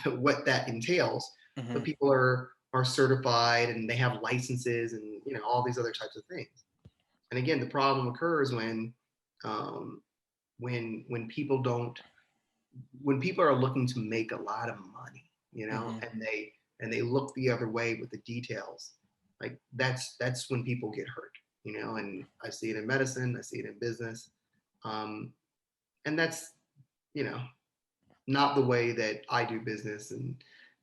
what that entails. But Hmm. people are certified, and they have licenses, and all these other types of things. And again, the problem occurs um, when people don't when people are looking to make a lot of money, Hmm. and they look the other way with the details. Like that's when people get hurt, and I see it in medicine, I see it in business. um, and that's you know not the way that I do business, and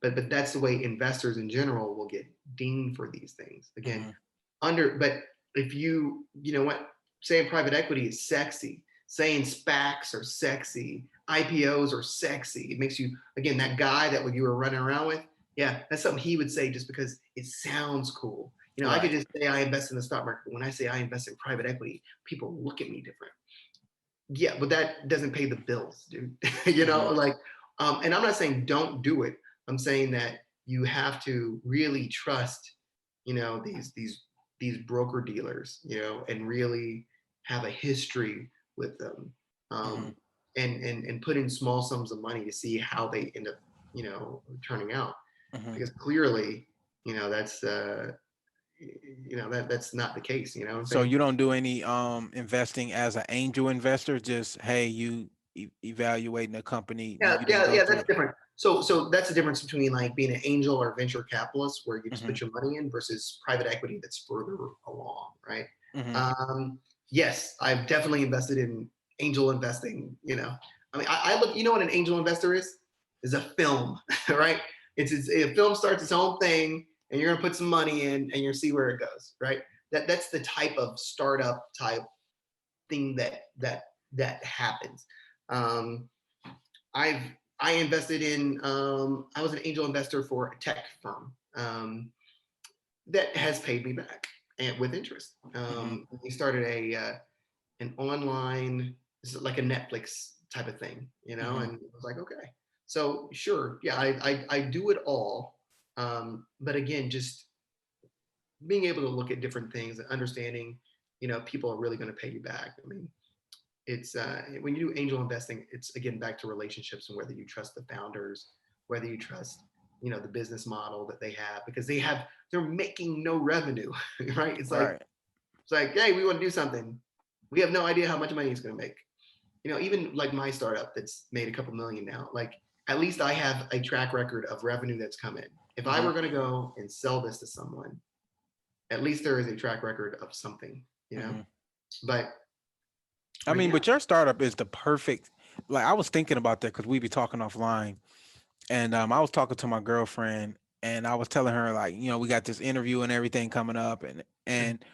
but that's the way investors in general will get dinged for these things. Again, Hmm. but if you know what, saying private equity is sexy, saying SPACs are sexy, IPOs are sexy. It makes you, again, that guy that you were running around with. Yeah, that's something he would say just because it sounds cool. I could Right. just say I invest in the stock market, but when I say I invest in private equity, people look at me different. Yeah, but that doesn't pay the bills, dude. Hmm. Like, and I'm not saying don't do it. I'm saying that you have to really trust, these broker dealers, and really have a history with them, Hmm. um, and put in small sums of money to see how they end up, turning out. Hmm. Because clearly, that's that's not the case. You know what I'm So saying? you don't do any investing as an angel investor, just hey, you evaluating the company, Yeah, you didn't yeah, go yeah. That's through. different. So that's the difference between like being an angel or venture capitalist, where you just Hmm. put your money in, versus private equity that's further along, right? Hmm. Um, yes, I've definitely invested in angel investing. I mean, I look. You know what an angel investor is? Is a film, right? A film starts its own thing, and you're gonna put some money in, and you'll see where it goes, right? That's the type of startup type thing that happens. Um, I've I invested in, I was an angel investor for a tech firm that has paid me back and with interest. Mm-hmm. We started an online, like a Netflix type of thing, Mm-hmm. and I was like, okay, so sure, yeah, I do it all, but again, just being able to look at different things and understanding, people are really going to pay you back. I mean, it's when you do angel investing, it's again back to relationships and whether you trust the founders, whether you trust, the business model that they have, because they're making no revenue, right? Right. It's like, hey, we want to do something. We have no idea how much money it's going to make. Even like my startup that's made a couple million now, like at least I have a track record of revenue that's come in. If I Mm-hmm. were going to go and sell this to someone, at least there is a track record of something, Mm-hmm. but I mean, yeah. but your startup is the perfect. Like I was thinking about that because we be talking offline, and I was talking to my girlfriend, and I was telling her like, we got this interview and everything coming up, and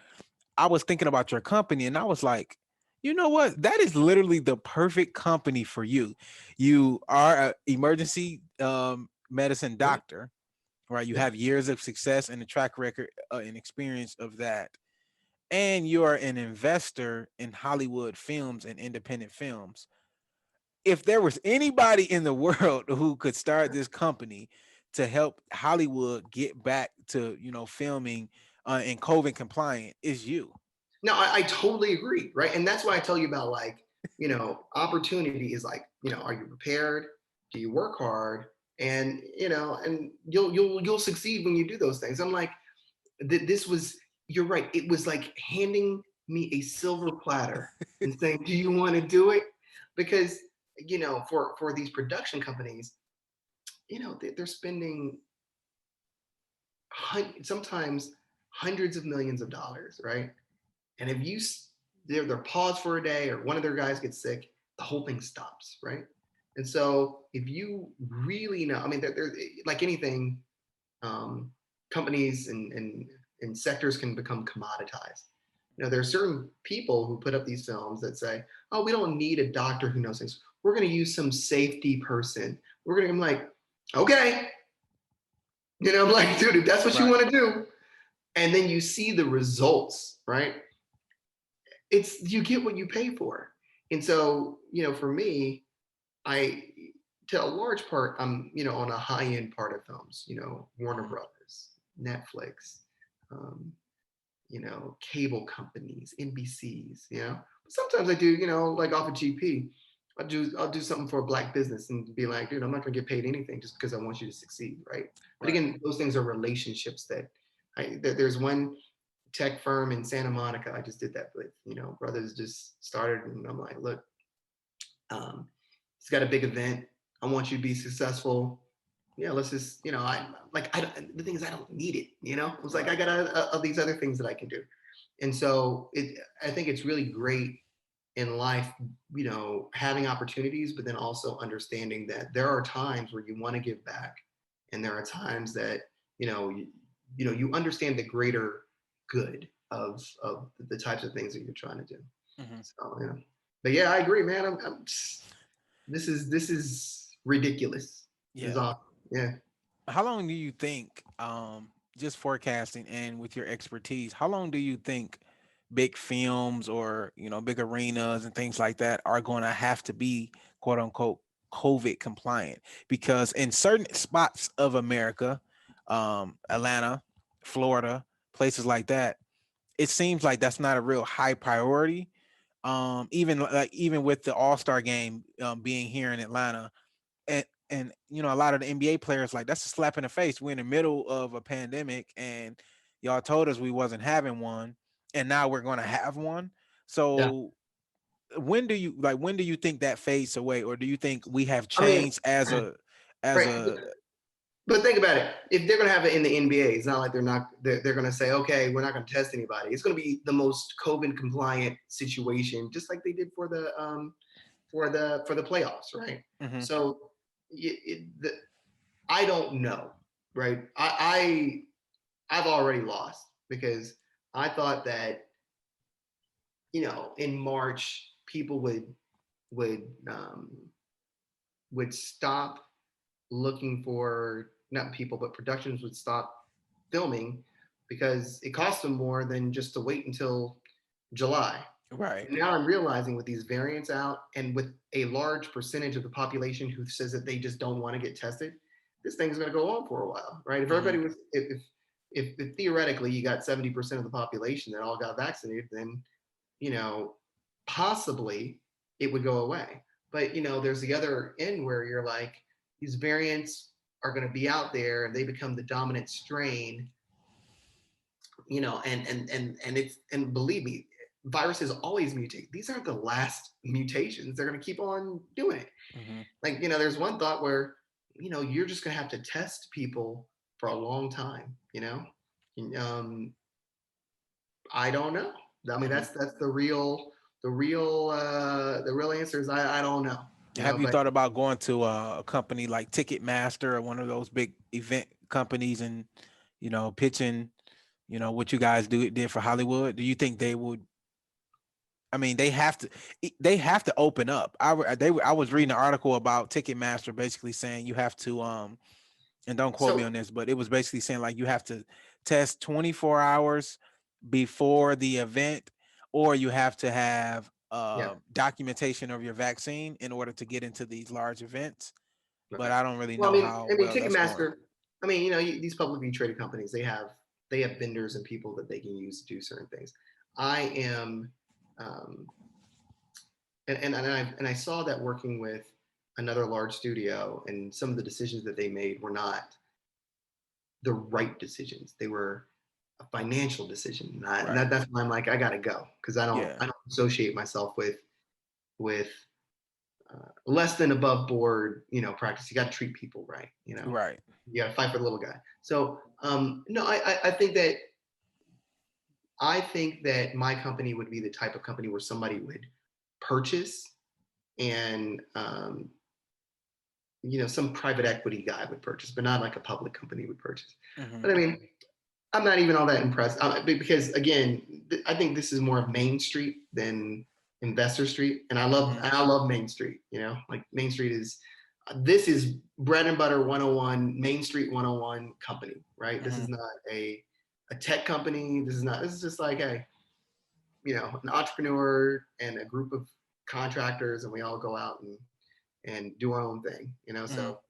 I was thinking about your company, and I was like, you know what? That is literally the perfect company for you. You are an emergency medicine Yeah. doctor, right? You Yeah. have years of success and a track record and experience of that, and you are an investor in Hollywood films and independent films. If there was anybody in the world who could start this company to help Hollywood get back to filming and COVID compliant, is you. No, I totally agree, right? And that's why I tell you about, like, opportunity is like, are you prepared? Do you work hard? And and you'll succeed when you do those things. I'm like, this was, you're right. It was like handing me a silver platter and saying, "Do you want to do it?" Because for these production companies, they're spending sometimes hundreds of millions of dollars, right? And if they're paused for a day or one of their guys gets sick, the whole thing stops, right? And so if you really know, I mean, they're like anything, um, companies and sectors can become commoditized. There are certain people who put up these films that say, "Oh, we don't need a doctor who knows things. We're going to use some safety person. We're going to." I'm like, okay, I'm like, dude, if that's what you Right. want to do, and then you see the results, right? It's, you get what you pay for. And so, for me, I, to a large part, I'm, on a high end part of films, Warner Mhm. Brothers, Netflix, um, cable companies, NBCs, Sometimes I do, like off of GP, I'll do something for a black business and be like, dude, I'm not gonna get paid anything just because I want you to succeed, right? But Right. again, those things are relationships that there's one tech firm in Santa Monica I just did that with, brothers just started, and I'm like, look, um, he's got a big event. I want you to be successful. Yeah, let's just, I don't, the thing is, I don't need it. It was like, I Right. got these other things that I can do. And so I think it's really great in life, having opportunities, but then also understanding that there are times where you want to give back, and there are times that you understand the greater good of the types of things that you're trying to do. Hmm. So but yeah, I agree, man. This is ridiculous. This is Yeah. awesome. Yeah. How long do you think, just forecasting and with your expertise, how long do you think big films or big arenas and things like that are going to have to be quote unquote COVID compliant? Because in certain spots of America, Atlanta, Florida, places like that, it seems like that's not a real high priority. Even with the All-Star game being here in Atlanta, and a lot of the NBA players, like, that's a slap in the face. We're in the middle of a pandemic, and y'all told us we wasn't having one, and now we're going to have one. Yeah. So when do you think that fades away, or do you think we have I mean, changed as a as right. a But think about it. If they're going to have it in the NBA, it's not like they're going to say, okay, we're not going to test anybody. It's going to be the most COVID compliant situation, just like they did for the playoffs, right? Mhm. So I don't know, right? I've already lost because I thought that in March people would would stop looking for, not people, but productions would stop filming because it cost them more than just to wait until July. Right. And now I'm realizing with these variants out and with a large percentage of the population who says that they just don't want to get tested, this thing's going to go on for a while, right? If Mm-hmm. everybody was, if theoretically you got 70% of the population that all got vaccinated, then, you know, possibly it would go away. But, you know, there's the other end where you're like, these variants are going to be out there and they become the dominant strain, you know, and believe me, viruses always mutate. These aren't the last mutations. They're going to keep on doing it. Mm-hmm. Like, you know, there's one thought where, you know, you're just going to have to test people for a long time, you know? Um, I don't know. I mean, Mm-hmm. that's the real answer is I don't know, you know, Have you but thought about going to a company like Ticketmaster or one of those big event companies and, pitching, what you guys did for Hollywood? Do you think they would? I mean, they have to open up. I was reading an article about Ticketmaster basically saying you have to and don't quote me so on this, but it was basically saying like you have to test 24 hours before the event, or you have to have yeah, documentation of your vaccine in order to get into these large events. But right. I don't really Well, know how I mean, well that's going. Ticketmaster. I mean, you know, these publicly traded companies, they have vendors and people that they can use to do certain things. I am, um, and I saw that working with another large studio, and some of the decisions that they made were not the right decisions. They were a financial decision, and Right. that's why I'm like, I gotta go because Yeah. I don't associate myself with less than above board, you know, practice. You got to treat people right. You know, Right. you got to fight for the little guy. So, no, I think that my company would be the type of company where somebody would purchase and, you know, some private equity guy would purchase, but not like a public company would purchase. Hmm. But I mean, I'm not even all that impressed because again, I think this is more of Main Street than Investor Street, and Hmm. I love Main Street. You know, like Main Street is this is bread and butter 101, Main Street 101 company, right? This Hmm. is not a tech company. This is just like, hey, you know, an entrepreneur and a group of contractors, and we all go out and do our own thing. You know, Hmm. so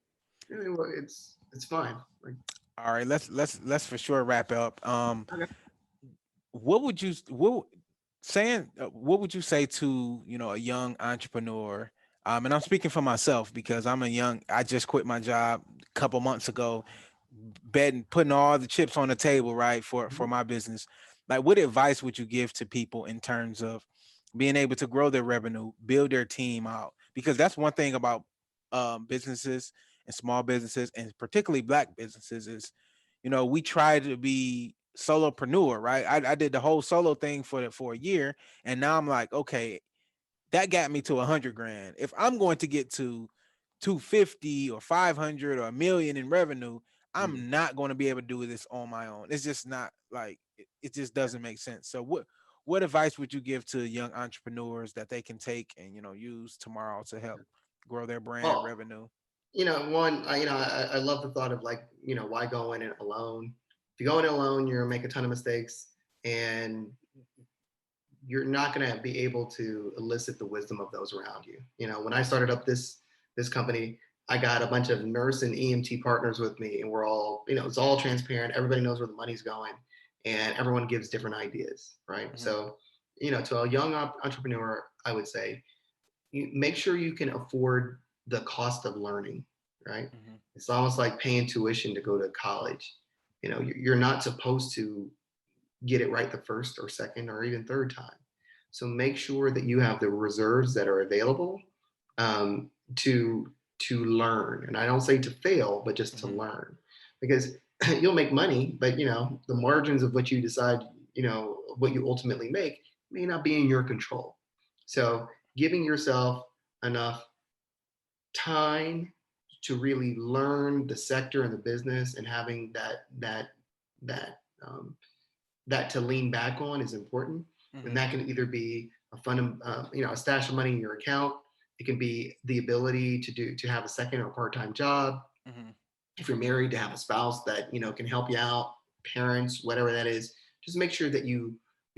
it's fine. Like, All right. Let's for sure wrap up. okay. What would you what would you say to a young entrepreneur? And I'm speaking for myself because I just quit my job a couple months ago, betting, putting all the chips on the table, right, for my business. Like, what advice would you give to people in terms of being able to grow their revenue, build their team out? Because that's one thing about businesses and small businesses, and particularly Black businesses, is we try to be solopreneur, right? I did the whole solo thing for a year, and now I'm like, okay, that got me to 100 grand. If I'm going to get to 250 or 500 or a million in revenue, Mhm. I'm not going to be able to do this on my own. It's just not like it just doesn't make sense. So what advice would you give to young entrepreneurs that they can take and use tomorrow to help grow their brand Well, revenue? you know, I love the thought of like, you know, why go in it alone? If you go in it alone, you're gonna make a ton of mistakes, and you're not gonna be able to elicit the wisdom of those around you. You know, when I started up this company, I got a bunch of nurse and EMT partners with me, and we're all, you know, it's all transparent. Everybody knows where the money's going, and everyone gives different ideas, right? Hmm. So, you know, to a young entrepreneur, I would say you make sure you can afford the cost of learning, right? Hmm. It's almost like paying tuition to go to college. You know, you're not supposed to get it right the first or second or even third time. So make sure that you have the reserves that are available, to learn. And I don't say to fail, but just to Hmm. learn, because you'll make money, but you know the margins of what you decide, you know, what you ultimately make may not be in your control. So giving yourself enough time to really learn the sector and the business, and having that that to lean back on is important. And Hmm. that can either be a fund, you know, a stash of money in your account. It can be the ability to have a second or part-time job. Mm-hmm. If you're married, to have a spouse that can help you out, parents, whatever that is. Just make sure that you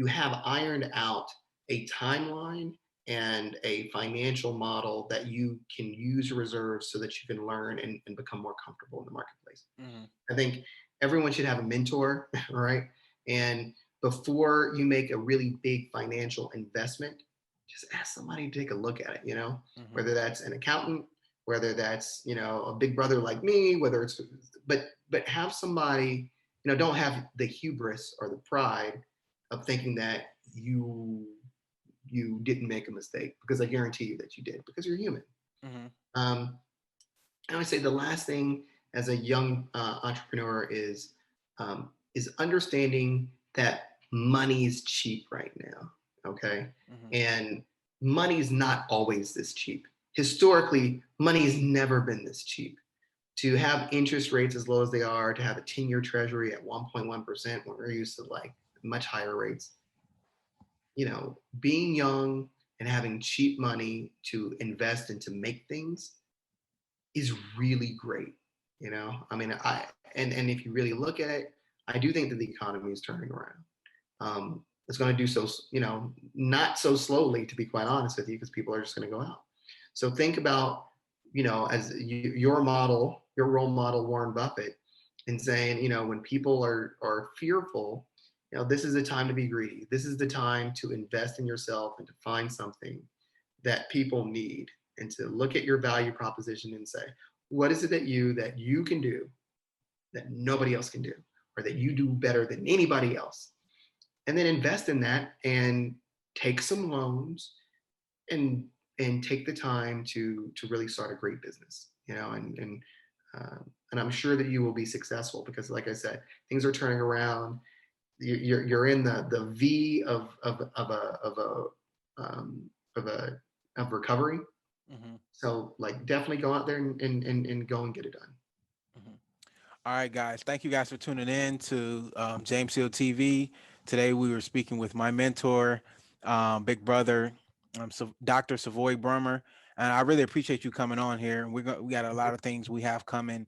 have ironed out a timeline and a financial model that you can use reserves so that you can learn and become more comfortable in the marketplace. Mm-hmm. I think everyone should have a mentor, right? And before you make a really big financial investment, just ask somebody to take a look at it, Mm-hmm. whether that's an accountant, whether that's, a big brother like me, whether it's, but have somebody, don't have the hubris or the pride of thinking that you didn't make a mistake, because I guarantee you that you did, because you're human. Mm-hmm. Um, I would say the last thing as a young entrepreneur is understanding that money is cheap right now. Okay, Mm-hmm. and money is not always this cheap. Historically, money has never been this cheap. To have interest rates as low as they are, to have a 10-year treasury at 1.1% when we're used to like much higher rates, being young and having cheap money to invest and to make things is really great. I mean, and if you really look at it, I do think that the economy is turning around. It's going to do so, not so slowly, to be quite honest with you, because people are just going to go out. So think about, as your model, your role model, Warren Buffett, and saying, when people are fearful, this is the time to be greedy. This is the time to invest in yourself and to find something that people need, and to look at your value proposition and say, what is it that you can do that nobody else can do, or that you do better than anybody else? And then invest in that and take some loans, and take the time to really start a great business, and I'm sure that you will be successful, because like I said, things are turning around. You're in the V of recovery. Mm-hmm. So like definitely go out there and go and get it done. Mm-hmm. All right, guys. Thank you guys for tuning in to James Hill TV. Today we were speaking with my mentor, big brother, Dr. Savoy Brummer, and I really appreciate you coming on here. We got a lot of things we have coming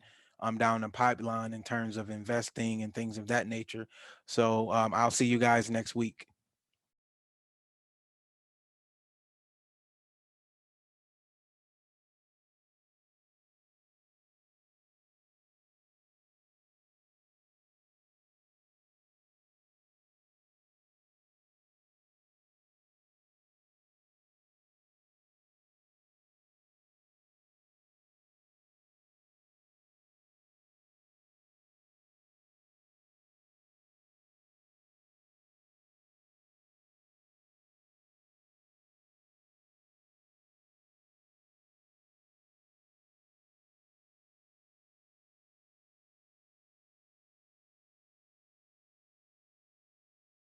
down the pipeline in terms of investing and things of that nature. So I'll see you guys next week.